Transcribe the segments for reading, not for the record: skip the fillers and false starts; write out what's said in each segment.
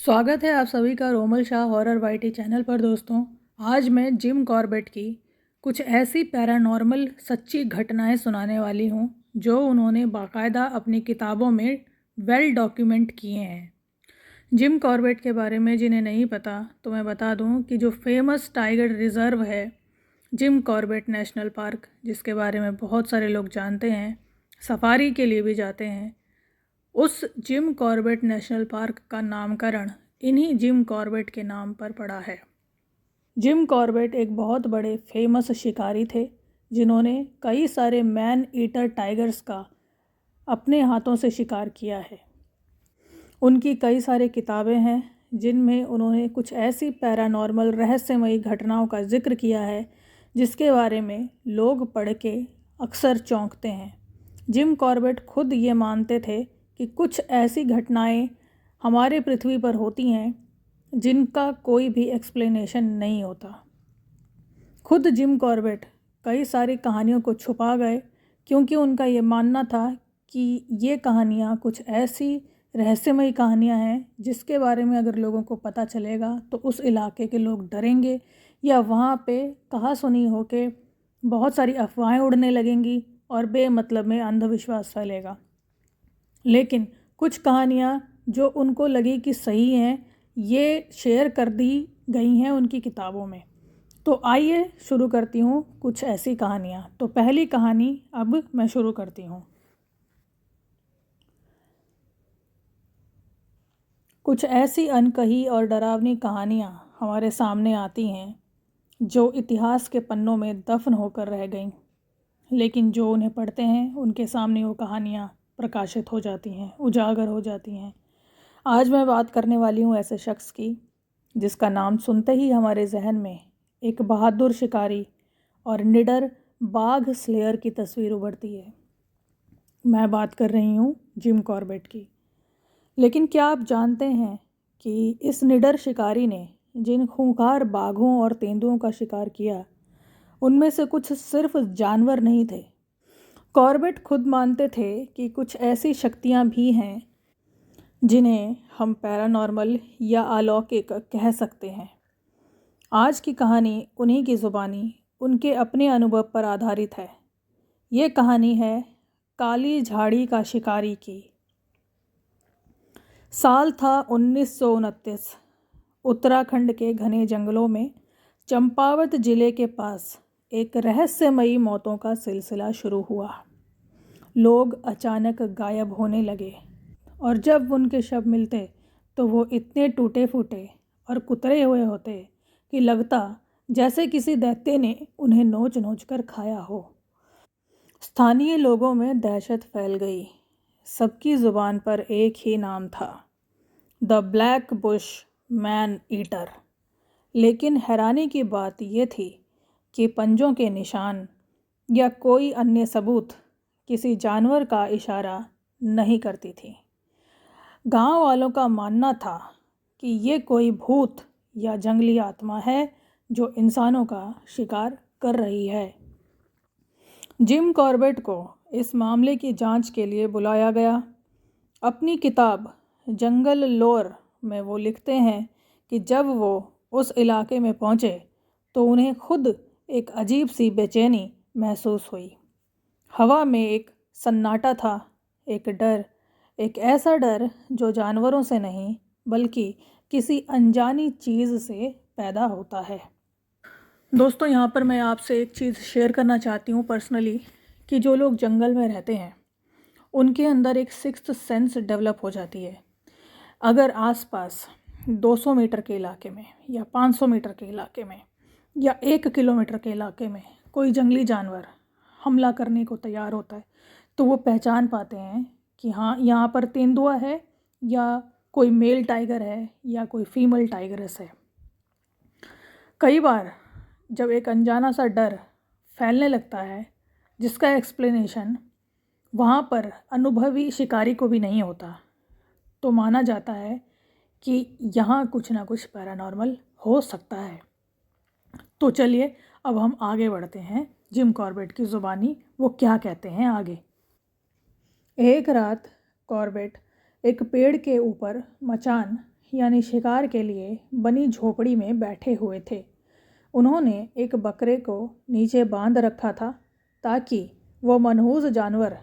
स्वागत है आप सभी का रोमल शाह हॉरर वाईटी चैनल पर। दोस्तों, आज मैं जिम कॉर्बेट की कुछ ऐसी पैरानॉर्मल सच्ची घटनाएं सुनाने वाली हूं जो उन्होंने बाकायदा अपनी किताबों में वेल डॉक्यूमेंट किए हैं। जिम कॉर्बेट के बारे में जिन्हें नहीं पता तो मैं बता दूं कि जो फेमस टाइगर रिज़र्व है जिम कॉर्बेट नेशनल पार्क, जिसके बारे में बहुत सारे लोग जानते हैं, सफारी के लिए भी जाते हैं, उस जिम कॉर्बेट नेशनल पार्क का नामकरण इन्हीं जिम कॉर्बेट के नाम पर पड़ा है। जिम कॉर्बेट एक बहुत बड़े फेमस शिकारी थे जिन्होंने कई सारे मैन ईटर टाइगर्स का अपने हाथों से शिकार किया है। उनकी कई सारी किताबें हैं जिनमें उन्होंने कुछ ऐसी पैरानॉर्मल रहस्यमयी घटनाओं का जिक्र किया है जिसके बारे में लोग पढ़ के अक्सर चौंकते हैं। जिम कॉर्बेट खुद ये मानते थे कि कुछ ऐसी घटनाएं हमारे पृथ्वी पर होती हैं जिनका कोई भी एक्सप्लेनेशन नहीं होता। खुद जिम कॉर्बेट कई सारी कहानियों को छुपा गए क्योंकि उनका ये मानना था कि ये कहानियाँ कुछ ऐसी रहस्यमयी कहानियाँ हैं जिसके बारे में अगर लोगों को पता चलेगा तो उस इलाके के लोग डरेंगे या वहाँ पे कहा सुनी हो के बहुत सारी अफवाहें उड़ने लगेंगी और बेमतलब में अंधविश्वास फैलेगा। लेकिन कुछ कहानियाँ जो उनको लगी कि सही हैं, ये शेयर कर दी गई हैं उनकी किताबों में। तो आइए शुरू करती हूँ कुछ ऐसी कहानियाँ। तो पहली कहानी अब मैं शुरू करती हूँ। कुछ ऐसी अनकही और डरावनी कहानियाँ हमारे सामने आती हैं जो इतिहास के पन्नों में दफन होकर रह गईं, लेकिन जो उन्हें पढ़ते हैं उनके सामने वो कहानियाँ प्रकाशित हो जाती हैं, उजागर हो जाती हैं। आज मैं बात करने वाली हूँ ऐसे शख्स की जिसका नाम सुनते ही हमारे जहन में एक बहादुर शिकारी और निडर बाघ स्लेयर की तस्वीर उभरती है। मैं बात कर रही हूँ जिम कॉर्बेट की। लेकिन क्या आप जानते हैं कि इस निडर शिकारी ने जिन खूंखार बाघों और तेंदुओं का शिकार किया उनमें से कुछ सिर्फ जानवर नहीं थे। कॉर्बेट खुद मानते थे कि कुछ ऐसी शक्तियाँ भी हैं जिन्हें हम पैरानॉर्मल या अलौकिक कह सकते हैं। आज की कहानी उन्हीं की ज़ुबानी उनके अपने अनुभव पर आधारित है। ये कहानी है काली झाड़ी का शिकारी की। साल था 1929। उत्तराखंड के घने जंगलों में चंपावत जिले के पास एक रहस्यमयी मौतों का सिलसिला शुरू हुआ। लोग अचानक गायब होने लगे और जब उनके शव मिलते तो वो इतने टूटे फूटे और कुतरे हुए होते कि लगता जैसे किसी दैत्य ने उन्हें नोच नोच कर खाया हो। स्थानीय लोगों में दहशत फैल गई। सबकी ज़ुबान पर एक ही नाम था, the black Bush man eater. लेकिन हैरानी की बात यह थी कि पंजों के निशान या कोई अन्य सबूत किसी जानवर का इशारा नहीं करती थी। गांव वालों का मानना था कि ये कोई भूत या जंगली आत्मा है जो इंसानों का शिकार कर रही है। जिम कॉर्बेट को इस मामले की जांच के लिए बुलाया गया। अपनी किताब जंगल लोर में वो लिखते हैं कि जब वो उस इलाके में पहुँचे तो उन्हें खुद एक अजीब सी बेचैनी महसूस हुई। हवा में एक सन्नाटा था, एक डर, एक ऐसा डर जो जानवरों से नहीं बल्कि किसी अनजानी चीज़ से पैदा होता है। दोस्तों, यहाँ पर मैं आपसे एक चीज़ शेयर करना चाहती हूँ पर्सनली, कि जो लोग जंगल में रहते हैं उनके अंदर एक सिक्स्थ सेंस डेवलप हो जाती है। अगर आसपास 200 मीटर के इलाके में या 500 मीटर के इलाके में या 1 किलोमीटर के इलाके में कोई जंगली जानवर हमला करने को तैयार होता है तो वो पहचान पाते हैं कि हाँ, यहाँ पर तेंदुआ है या कोई मेल टाइगर है या कोई फीमेल टाइगरस है। कई बार जब एक अनजाना सा डर फैलने लगता है जिसका एक्सप्लेनेशन वहाँ पर अनुभवी शिकारी को भी नहीं होता, तो माना जाता है कि यहाँ कुछ ना कुछ पैरानॉर्मल हो सकता है। तो चलिए अब हम आगे बढ़ते हैं। जिम कॉर्बेट की ज़ुबानी वो क्या कहते हैं आगे। एक रात कॉर्बेट एक पेड़ के ऊपर मचान यानी शिकार के लिए बनी झोपड़ी में बैठे हुए थे। उन्होंने एक बकरे को नीचे बांध रखा था ताकि वो मनहूस जानवर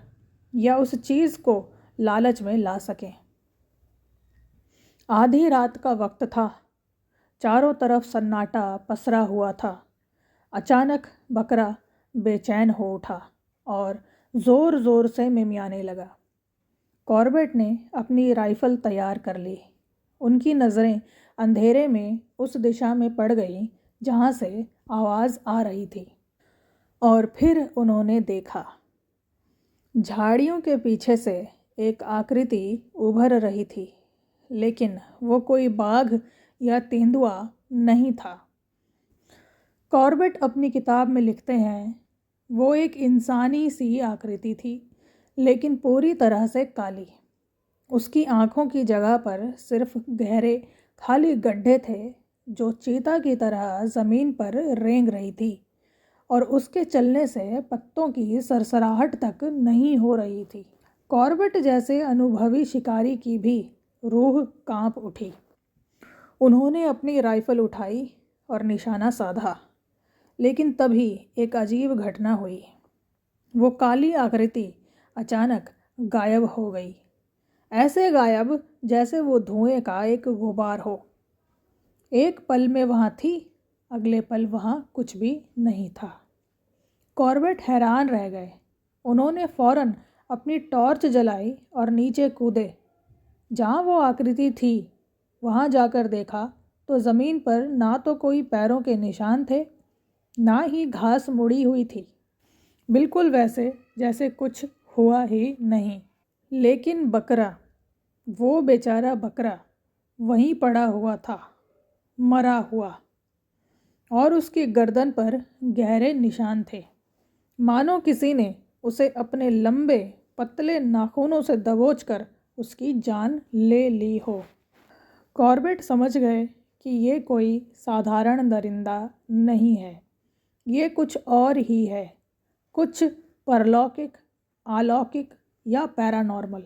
या उस चीज़ को लालच में ला सकें। आधी रात का वक्त था। चारों तरफ सन्नाटा पसरा हुआ था। अचानक बकरा बेचैन हो उठा और ज़ोर ज़ोर से मिमियाने लगा। कॉर्बेट ने अपनी राइफ़ल तैयार कर ली। उनकी नज़रें अंधेरे में उस दिशा में पड़ गईं जहाँ से आवाज़ आ रही थी, और फिर उन्होंने देखा। झाड़ियों के पीछे से एक आकृति उभर रही थी, लेकिन वो कोई बाघ या तेंदुआ नहीं था। कॉर्बेट अपनी किताब में लिखते हैं, वो एक इंसानी सी आकृति थी, लेकिन पूरी तरह से काली। उसकी आँखों की जगह पर सिर्फ गहरे खाली गड्ढे थे जो चीता की तरह ज़मीन पर रेंग रही थी, और उसके चलने से पत्तों की सरसराहट तक नहीं हो रही थी। कॉर्बेट जैसे अनुभवी शिकारी की भी रूह कांप उठी। उन्होंने अपनी राइफ़ल उठाई और निशाना साधा, लेकिन तभी एक अजीब घटना हुई। वो काली आकृति अचानक गायब हो गई, ऐसे गायब जैसे वो धुएं का एक गुबार हो। एक पल में वहाँ थी, अगले पल वहाँ कुछ भी नहीं था। कॉर्बेट हैरान रह गए। उन्होंने फौरन अपनी टॉर्च जलाई और नीचे कूदे। जहाँ वो आकृति थी वहाँ जाकर देखा तो ज़मीन पर ना तो कोई पैरों के निशान थे, ना ही घास मुड़ी हुई थी, बिल्कुल वैसे जैसे कुछ हुआ ही नहीं। लेकिन बकरा, वो बेचारा बकरा वहीं पड़ा हुआ था, मरा हुआ, और उसकी गर्दन पर गहरे निशान थे, मानो किसी ने उसे अपने लंबे पतले नाखूनों से दबोचकर उसकी जान ले ली हो। कॉर्बेट समझ गए कि ये कोई साधारण दरिंदा नहीं है, ये कुछ और ही है, कुछ परलौकिक, अलौकिक या पैरानॉर्मल।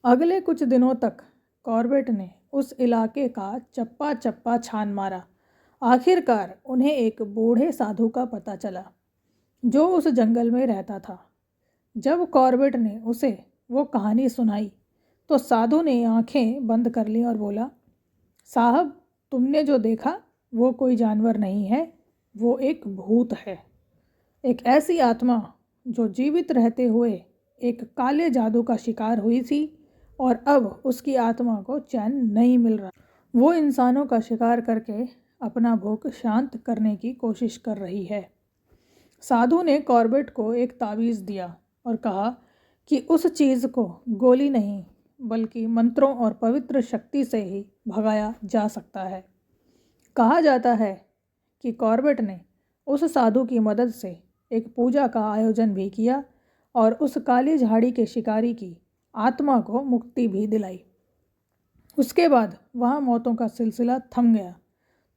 अगले कुछ दिनों तक कॉर्बेट ने उस इलाके का चप्पा चप्पा छान मारा। आखिरकार उन्हें एक बूढ़े साधु का पता चला जो उस जंगल में रहता था। जब कॉर्बेट ने उसे वो कहानी सुनाई तो साधु ने आंखें बंद कर ली और बोला, साहब, तुमने जो देखा वो कोई जानवर नहीं है, वो एक भूत है, एक ऐसी आत्मा जो जीवित रहते हुए एक काले जादू का शिकार हुई थी और अब उसकी आत्मा को चैन नहीं मिल रहा। वो इंसानों का शिकार करके अपना भूख शांत करने की कोशिश कर रही है। साधु ने कॉर्बेट को एक तावीज़ दिया और कहा कि उस चीज़ को गोली नहीं बल्कि मंत्रों और पवित्र शक्ति से ही भगाया जा सकता है। कहा जाता है कि कॉर्बेट ने उस साधु की मदद से एक पूजा का आयोजन भी किया और उस काली झाड़ी के शिकारी की आत्मा को मुक्ति भी दिलाई। उसके बाद वहाँ मौतों का सिलसिला थम गया।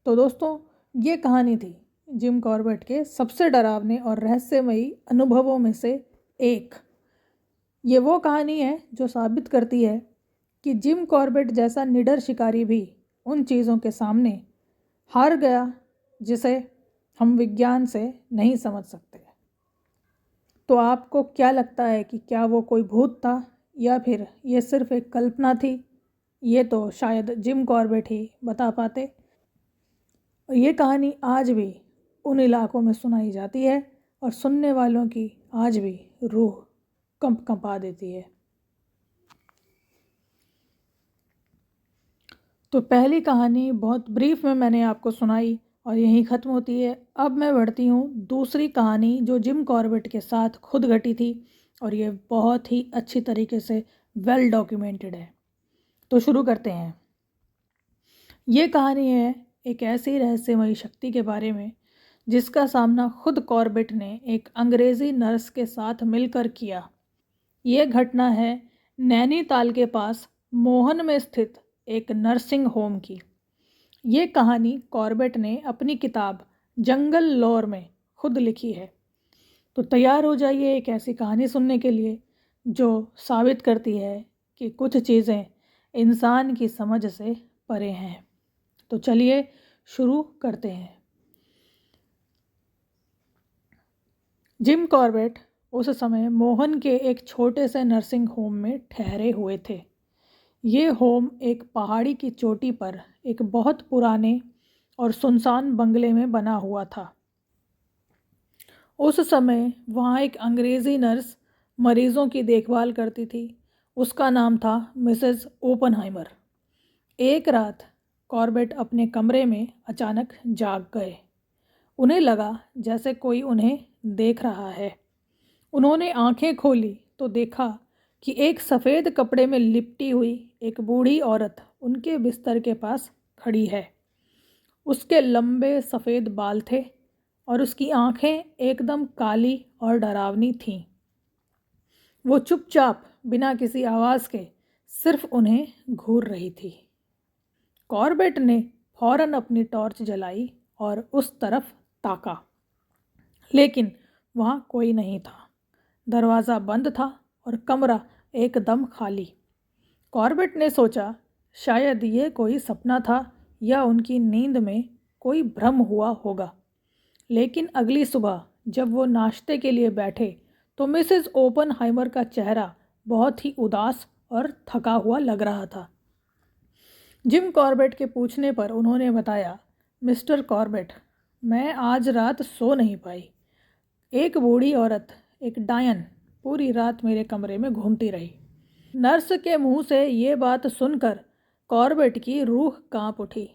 तो दोस्तों, ये कहानी थी जिम कॉर्बेट के सबसे डरावने और रहस्यमयी अनुभवों में से एक। ये वो कहानी है जो साबित करती है कि जिम कॉर्बेट जैसा निडर शिकारी भी उन चीज़ों के सामने हार गया जिसे हम विज्ञान से नहीं समझ सकते। तो आपको क्या लगता है कि क्या वो कोई भूत था या फिर ये सिर्फ एक कल्पना थी? ये तो शायद जिम कॉर्बेट ही बता पाते। और ये कहानी आज भी उन इलाकों में सुनाई जाती है और सुनने वालों की आज भी रूह कंपा देती है। तो पहली कहानी बहुत ब्रीफ में मैंने आपको सुनाई और यहीं ख़त्म होती है। अब मैं बढ़ती हूँ दूसरी कहानी जो जिम कॉर्बेट के साथ खुद घटी थी, और ये बहुत ही अच्छी तरीके से वेल डॉक्यूमेंटेड है। तो शुरू करते हैं। ये कहानी है एक ऐसी रहस्यमयी शक्ति के बारे में जिसका सामना खुद कॉर्बेट ने एक अंग्रेज़ी नर्स के साथ मिलकर किया। ये घटना है नैनीताल के पास मोहन में स्थित एक नर्सिंग होम की। ये कहानी कॉर्बेट ने अपनी किताब जंगल लॉर में खुद लिखी है। तो तैयार हो जाइए एक ऐसी कहानी सुनने के लिए जो साबित करती है कि कुछ चीज़ें इंसान की समझ से परे हैं। तो चलिए शुरू करते हैं। जिम कॉर्बेट उस समय मोहन के एक छोटे से नर्सिंग होम में ठहरे हुए थे। ये होम एक पहाड़ी की चोटी पर एक बहुत पुराने और सुनसान बंगले में बना हुआ था। उस समय वहाँ एक अंग्रेज़ी नर्स मरीज़ों की देखभाल करती थी। उसका नाम था मिसेस ओपनहाइमर। एक रात कॉर्बेट अपने कमरे में अचानक जाग गए। उन्हें लगा जैसे कोई उन्हें देख रहा है। उन्होंने आंखें खोली तो देखा कि एक सफ़ेद कपड़े में लिपटी हुई एक बूढ़ी औरत उनके बिस्तर के पास खड़ी है। उसके लंबे सफ़ेद बाल थे और उसकी आंखें एकदम काली और डरावनी थीं। वो चुपचाप बिना किसी आवाज़ के सिर्फ उन्हें घूर रही थी। कॉर्बेट ने फौरन अपनी टॉर्च जलाई और उस तरफ ताका, लेकिन वहाँ कोई नहीं था। दरवाज़ा बंद था और कमरा एकदम खाली। कॉर्बेट ने सोचा शायद ये कोई सपना था या उनकी नींद में कोई भ्रम हुआ होगा। लेकिन अगली सुबह जब वो नाश्ते के लिए बैठे तो मिसेस ओपनहाइमर का चेहरा बहुत ही उदास और थका हुआ लग रहा था। जिम कॉर्बेट के पूछने पर उन्होंने बताया, मिस्टर कॉर्बेट, मैं आज रात सो नहीं पाई। एक बूढ़ी औरत, एक डायन, पूरी रात मेरे कमरे में घूमती रही। नर्स के मुंह से ये बात सुनकर कॉर्बेट की रूह कांप उठी।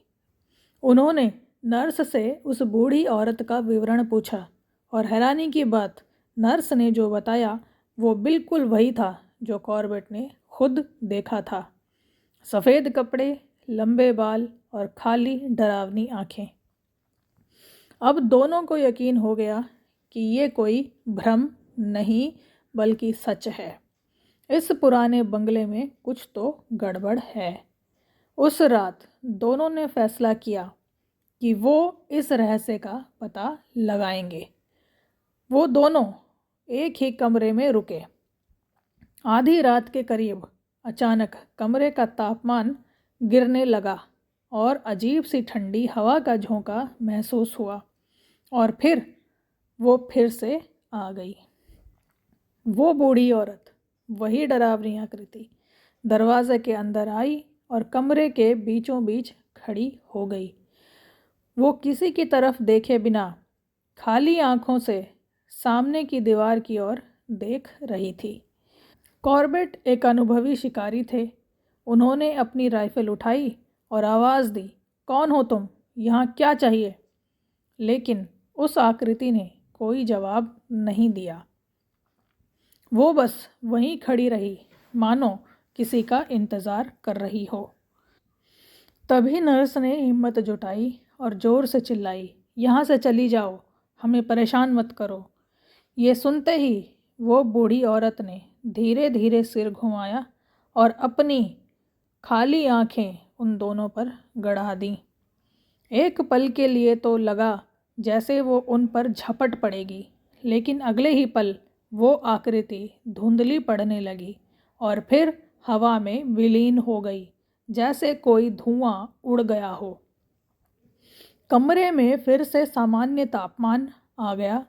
उन्होंने नर्स से उस बूढ़ी औरत का विवरण पूछा और हैरानी की बात, नर्स ने जो बताया वो बिल्कुल वही था जो कॉर्बेट ने खुद देखा था। सफ़ेद कपड़े, लंबे बाल और खाली डरावनी आंखें। अब दोनों को यकीन हो गया कि ये कोई भ्रम नहीं बल्कि सच है। इस पुराने बंगले में कुछ तो गड़बड़ है। उस रात दोनों ने फैसला किया कि वो इस रहस्य का पता लगाएंगे। वो दोनों एक ही कमरे में रुके। आधी रात के करीब अचानक कमरे का तापमान गिरने लगा और अजीब सी ठंडी हवा का झोंका महसूस हुआ और फिर वो फिर से आ गई। वो बूढ़ी औरत, वही डरावनी आकृति, दरवाजे के अंदर आई और कमरे के बीचों बीच खड़ी हो गई। वो किसी की तरफ देखे बिना खाली आंखों से सामने की दीवार की ओर देख रही थी। कॉर्बेट एक अनुभवी शिकारी थे। उन्होंने अपनी राइफल उठाई और आवाज़ दी, कौन हो तुम? यहाँ क्या चाहिए? लेकिन उस आकृति ने कोई जवाब नहीं दिया। वो बस वहीं खड़ी रही, मानो किसी का इंतज़ार कर रही हो। तभी नर्स ने हिम्मत जुटाई और ज़ोर से चिल्लाई, यहाँ से चली जाओ, हमें परेशान मत करो। ये सुनते ही वो बूढ़ी औरत ने धीरे धीरे सिर घुमाया और अपनी खाली आंखें उन दोनों पर गड़ा दीं। एक पल के लिए तो लगा जैसे वो उन पर झपट पड़ेगी, लेकिन अगले ही पल वो आकृति धुंधली पड़ने लगी और फिर हवा में विलीन हो गई, जैसे कोई धुआं उड़ गया हो। कमरे में फिर से सामान्य तापमान आ गया,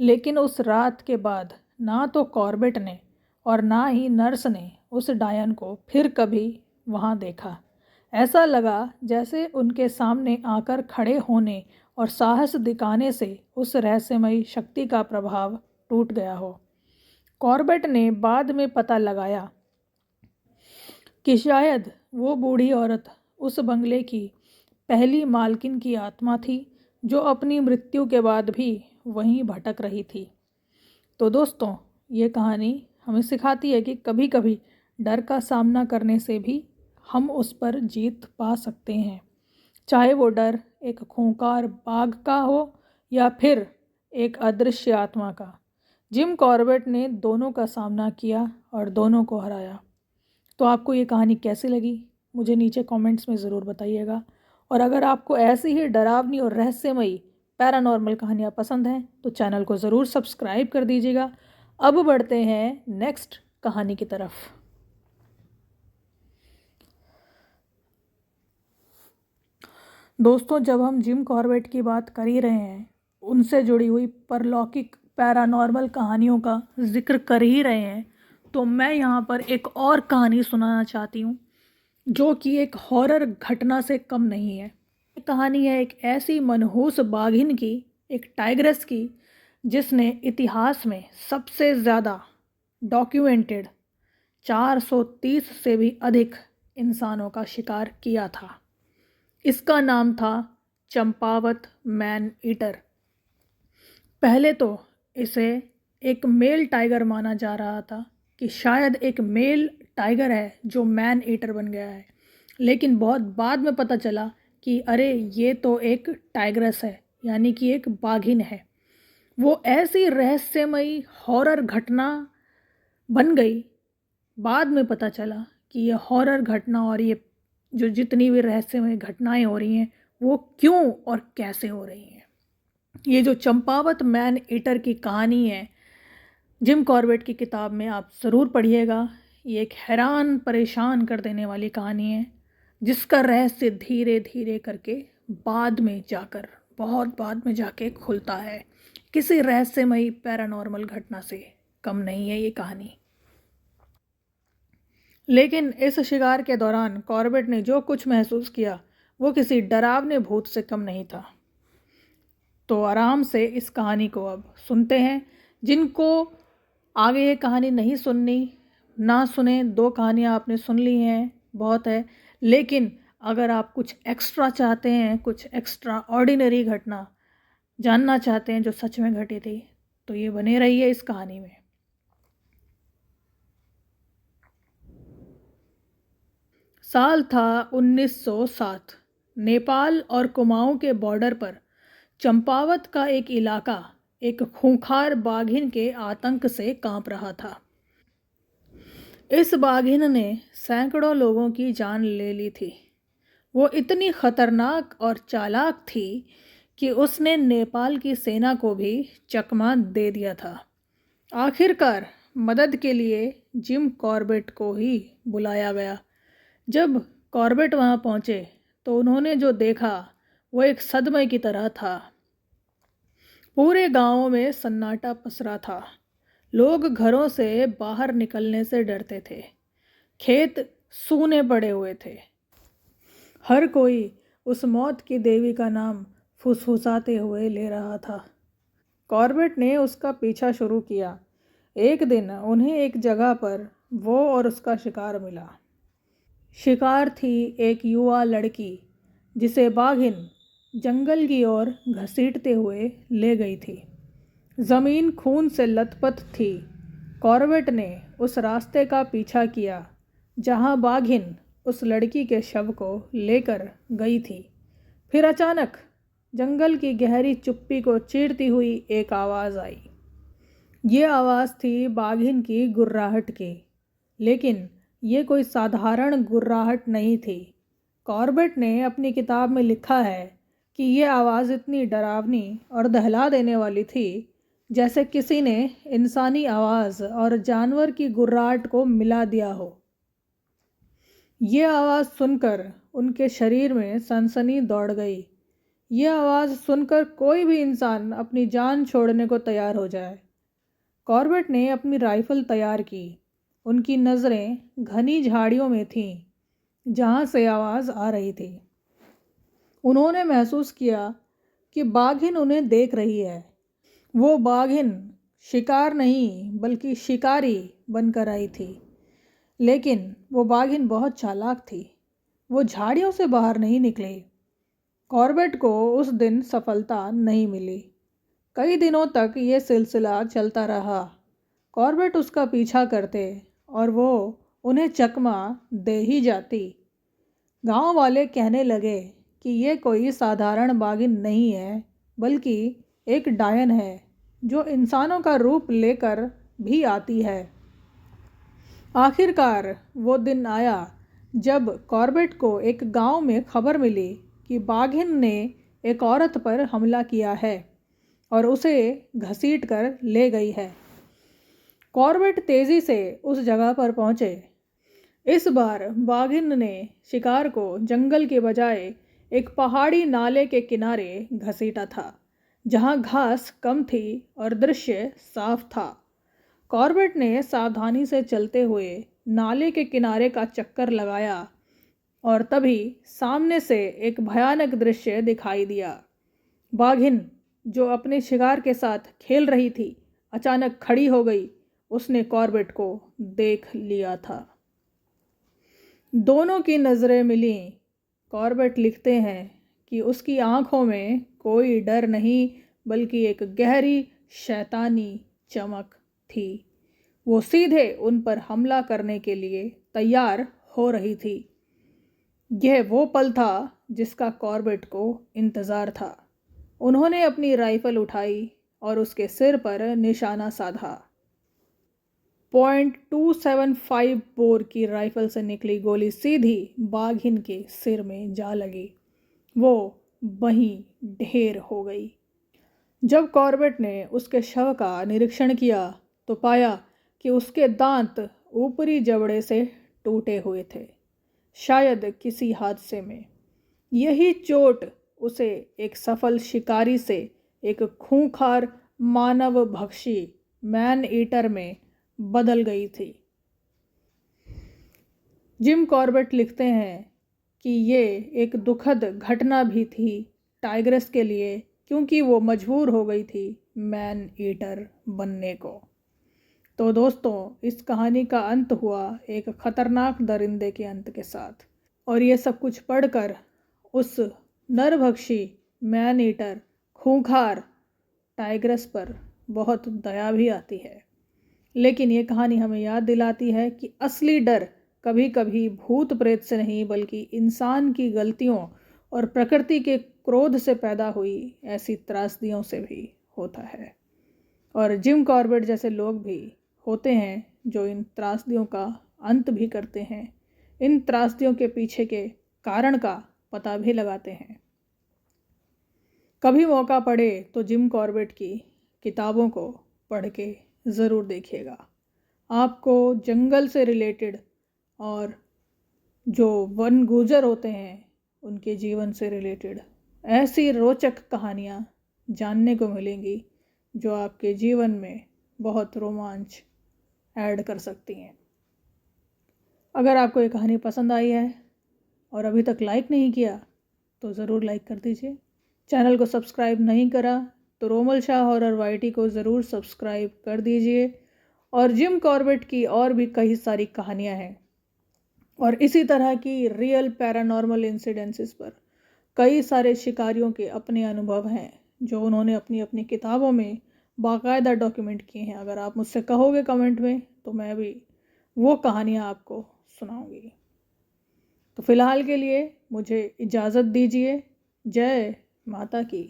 लेकिन उस रात के बाद ना तो कॉर्बेट ने और ना ही नर्स ने उस डायन को फिर कभी वहाँ देखा। ऐसा लगा जैसे उनके सामने आकर खड़े होने और साहस दिखाने से उस रहस्यमयी शक्ति का प्रभाव टूट गया हो। कॉर्बेट ने बाद में पता लगाया कि शायद वो बूढ़ी औरत उस बंगले की पहली मालकिन की आत्मा थी, जो अपनी मृत्यु के बाद भी वहीं भटक रही थी। तो दोस्तों, ये कहानी हमें सिखाती है कि कभी कभी डर का सामना करने से भी हम उस पर जीत पा सकते हैं, चाहे वो डर एक खूंखार बाघ का हो या फिर एक अदृश्य आत्मा का। जिम कॉर्बेट ने दोनों का सामना किया और दोनों को हराया। तो आपको ये कहानी कैसी लगी, मुझे नीचे कमेंट्स में ज़रूर बताइएगा। और अगर आपको ऐसी ही डरावनी और रहस्यमयी पैरानॉर्मल कहानियाँ पसंद हैं तो चैनल को ज़रूर सब्सक्राइब कर दीजिएगा। अब बढ़ते हैं नेक्स्ट कहानी की तरफ। दोस्तों, जब हम जिम कॉर्बेट की बात कर ही रहे हैं, उनसे जुड़ी हुई परलौकिक पैरानॉर्मल कहानियों का जिक्र कर ही रहे हैं, तो मैं यहाँ पर एक और कहानी सुनाना चाहती हूँ जो कि एक हॉरर घटना से कम नहीं है। ये कहानी है एक ऐसी मनहूस बाघिन की, एक टाइग्रेस की, जिसने इतिहास में सबसे ज़्यादा डॉक्यूमेंटेड 430 से भी अधिक इंसानों का शिकार किया था। इसका नाम था चंपावत मैन ईटर। पहले तो इसे एक मेल टाइगर माना जा रहा था कि शायद एक मेल टाइगर है जो मैन ईटर बन गया है, लेकिन बहुत बाद में पता चला कि अरे ये तो एक टाइग्रेस है, यानी कि एक बाघिन है। वो ऐसी रहस्यमयी हॉरर घटना बन गई। बाद में पता चला कि ये हॉरर घटना और ये जो जितनी भी रहस्यमय घटनाएं हो रही हैं वो क्यों और कैसे हो रही हैं। ये जो चंपावत मैन ईटर की कहानी है, जिम कॉर्बेट की किताब में आप ज़रूर पढ़िएगा। ये एक हैरान परेशान कर देने वाली कहानी है जिसका रहस्य धीरे धीरे करके बाद में जाकर, बहुत बाद में जाके खुलता है। किसी रहस्यमयी पैरानॉर्मल घटना से कम नहीं है ये कहानी। लेकिन इस शिकार के दौरान कॉर्बेट ने जो कुछ महसूस किया वो किसी डरावने भूत से कम नहीं था। तो आराम से इस कहानी को अब सुनते हैं। जिनको आगे ये कहानी नहीं सुननी, ना सुने। 2 कहानियाँ आपने सुन ली हैं, बहुत है। लेकिन अगर आप कुछ एक्स्ट्रा चाहते हैं, कुछ एक्स्ट्रा ऑर्डिनरी घटना जानना चाहते हैं जो सच में घटी थी, तो ये बने रहिए इस कहानी में। साल था 1907। नेपाल और कुमाऊं के बॉर्डर पर चंपावत का एक इलाका एक खूंखार बाघिन के आतंक से कांप रहा था। इस बाघिन ने सैकड़ों लोगों की जान ले ली थी। वो इतनी खतरनाक और चालाक थी कि उसने नेपाल की सेना को भी चकमा दे दिया था। आखिरकार मदद के लिए जिम कॉर्बेट को ही बुलाया गया। जब कॉर्बेट वहां पहुंचे तो उन्होंने जो देखा वो एक सदमे की तरह था। पूरे गांव में सन्नाटा पसरा था। लोग घरों से बाहर निकलने से डरते थे। खेत सूने पड़े हुए थे। हर कोई उस मौत की देवी का नाम फुसफुसाते हुए ले रहा था। कॉर्बेट ने उसका पीछा शुरू किया। एक दिन उन्हें एक जगह पर वो और उसका शिकार मिला। शिकार थी एक युवा लड़की जिसे बाघिन जंगल की ओर घसीटते हुए ले गई थी। ज़मीन खून से लथपथ थी। कॉर्बेट ने उस रास्ते का पीछा किया जहां बाघिन उस लड़की के शव को लेकर गई थी। फिर अचानक जंगल की गहरी चुप्पी को चीरती हुई एक आवाज़ आई। ये आवाज़ थी बाघिन की गुर्राहट की, लेकिन ये कोई साधारण गुर्राहट नहीं थी। कॉर्बेट ने अपनी किताब में लिखा है कि ये आवाज़ इतनी डरावनी और दहला देने वाली थी जैसे किसी ने इंसानी आवाज़ और जानवर की गुर्राहट को मिला दिया हो। ये आवाज़ सुनकर उनके शरीर में सनसनी दौड़ गई। ये आवाज़ सुनकर कोई भी इंसान अपनी जान छोड़ने को तैयार हो जाए। कॉर्बेट ने अपनी राइफल तैयार की। उनकी नज़रें घनी झाड़ियों में थीं जहाँ से आवाज़ आ रही थी। उन्होंने महसूस किया कि बाघिन उन्हें देख रही है। वो बाघिन शिकार नहीं बल्कि शिकारी बनकर आई थी। लेकिन वो बाघिन बहुत चालाक थी। वो झाड़ियों से बाहर नहीं निकली। कॉर्बेट को उस दिन सफलता नहीं मिली। कई दिनों तक ये सिलसिला चलता रहा। कॉर्बेट उसका पीछा करते और वो उन्हें चकमा दे ही जाती। गांव वाले कहने लगे कि ये कोई साधारण बाघिन नहीं है, बल्कि एक डायन है जो इंसानों का रूप लेकर भी आती है। आखिरकार वो दिन आया जब कॉर्बेट को एक गांव में खबर मिली कि बाघिन ने एक औरत पर हमला किया है और उसे घसीट कर ले गई है। कॉर्बेट तेज़ी से उस जगह पर पहुंचे। इस बार बाघिन ने शिकार को जंगल के बजाय एक पहाड़ी नाले के किनारे घसीटा था, जहां घास कम थी और दृश्य साफ था। कॉर्बेट ने सावधानी से चलते हुए नाले के किनारे का चक्कर लगाया और तभी सामने से एक भयानक दृश्य दिखाई दिया। बाघिन, जो अपने शिकार के साथ खेल रही थी, अचानक खड़ी हो गई। उसने कॉर्बेट को देख लिया था। दोनों की नज़रें मिलीं। कॉर्बेट लिखते हैं कि उसकी आंखों में कोई डर नहीं, बल्कि एक गहरी शैतानी चमक थी। वो सीधे उन पर हमला करने के लिए तैयार हो रही थी। यह वो पल था जिसका कॉर्बेट को इंतज़ार था। उन्होंने अपनी राइफल उठाई और उसके सिर पर निशाना साधा। .275 बोर की राइफल से निकली गोली सीधी बाघिन के सिर में जा लगी। वो वहीं ढेर हो गई। जब कॉर्बेट ने उसके शव का निरीक्षण किया तो पाया कि उसके दांत ऊपरी जबड़े से टूटे हुए थे, शायद किसी हादसे में। यही चोट उसे एक सफल शिकारी से एक खूंखार मानव भक्षी मैन ईटर में बदल गई थी। जिम कॉर्बेट लिखते हैं कि ये एक दुखद घटना भी थी टाइग्रेस के लिए, क्योंकि वो मजबूर हो गई थी मैन ईटर बनने को। तो दोस्तों, इस कहानी का अंत हुआ एक खतरनाक दरिंदे के अंत के साथ। और ये सब कुछ पढ़कर उस नरभक्षी मैन ईटर खूंखार टाइग्रेस पर बहुत दया भी आती है। लेकिन ये कहानी हमें याद दिलाती है कि असली डर कभी कभी भूत प्रेत से नहीं, बल्कि इंसान की गलतियों और प्रकृति के क्रोध से पैदा हुई ऐसी त्रासदियों से भी होता है। और जिम कॉर्बेट जैसे लोग भी होते हैं जो इन त्रासदियों का अंत भी करते हैं, इन त्रासदियों के पीछे के कारण का पता भी लगाते हैं। कभी मौका पड़े तो जिम कॉर्बेट की किताबों को पढ़ के ज़रूर देखिएगा। आपको जंगल से रिलेटेड और जो वन गुजर होते हैं उनके जीवन से रिलेटेड ऐसी रोचक कहानियाँ जानने को मिलेंगी जो आपके जीवन में बहुत रोमांच ऐड कर सकती हैं। अगर आपको ये कहानी पसंद आई है और अभी तक लाइक नहीं किया तो ज़रूर लाइक कर दीजिए। चैनल को सब्सक्राइब नहीं करा तो रोमल शाह हॉरर वाईटी को ज़रूर सब्सक्राइब कर दीजिए। और जिम कॉर्बेट की और भी कई सारी कहानियाँ हैं और इसी तरह की रियल पैरानॉर्मल इंसिडेंसेस पर कई सारे शिकारियों के अपने अनुभव हैं जो उन्होंने अपनी अपनी किताबों में बाकायदा डॉक्यूमेंट किए हैं। अगर आप मुझसे कहोगे कमेंट में तो मैं भी वो कहानियाँ आपको सुनाऊंगी। तो फिलहाल के लिए मुझे इजाज़त दीजिए। जय माता की।